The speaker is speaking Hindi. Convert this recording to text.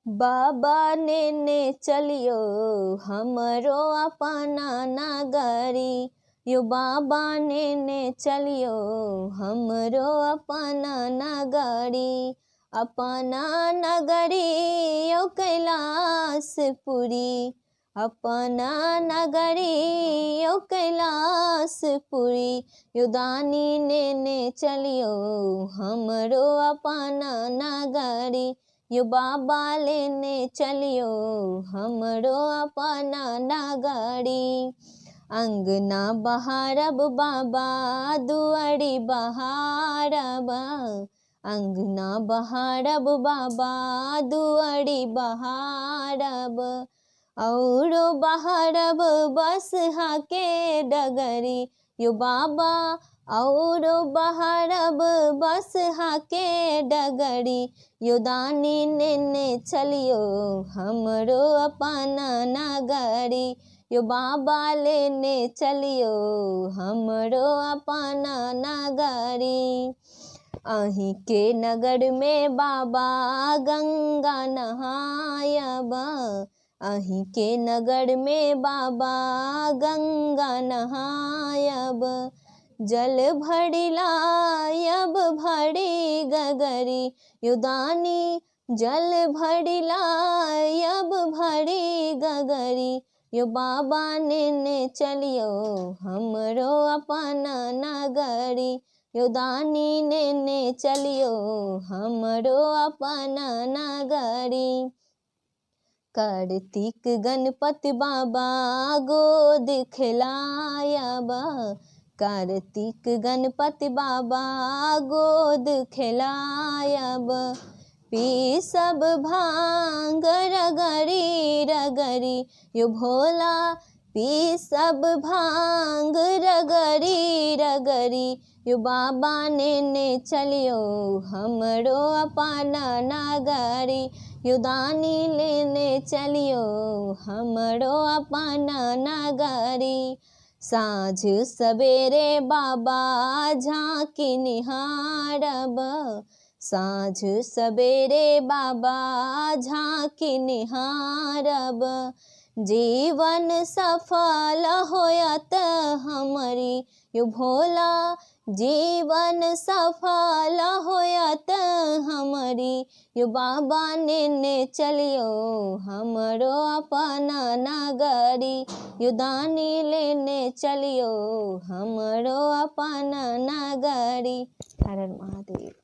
बाबा ने चलियो हमरो अपना नगरी, यो बाबा ने चलियो हमरो अपना नगरी, अपना नगरी यो कैलाशपुरी, अपना नगरी यो कैलाशपुरी, यो दानी ने चलियो हमरो अपना नगरी, यो बाबा लेने चलियो हमरो अपना नगरी। अंगना बहारब बाबा दुआरी बहारब, अंगना बहारब बाबा दुआरी बहारब, औरो बहारब बसहा के डगरी, यो बाबा औरो बहारब बसहा के डगरी, यो दानी ने चलियो हमरो अपना नगरी, यो बाबा लेने चलियो हमरो अपना नगरी। अहीं के नगर में बाबा गंगा नहायब, अहीं के नगर में बाबा गंगा नहायब, जल भरी लायब भरी गगरी, यो दानी जल भरी लायब भरी गगरी, यो बाबा ने चलियो हमरो अपना नगरी, यो दानी ने चलियो हमरो अपना नगरी। कार्तिक गणपति बाबा गोद खिलायब, कार्तिक गणपति बाबा गोद खिलायब, पीसब भांग रगरी रगरी, यो भोला पीसब भांग रगरी रगरी, यो बाबा ने चलियो हमरो अपना नगरी, यो दानी लेने चलियो हमरो अपना नगरी। साँझ सवेरे बाबा झांकी निहारब, साँझ सवेरे बाबा झांकी निहारब, जीवन सफल होयत हमरी, यो भोला जीवन सफल होयत हमरी, यो बाबा ने चलियो हमरो अपना नगरी, यो दानी लेने चलियो हमरो अपना नगरी। हर हर महादेव।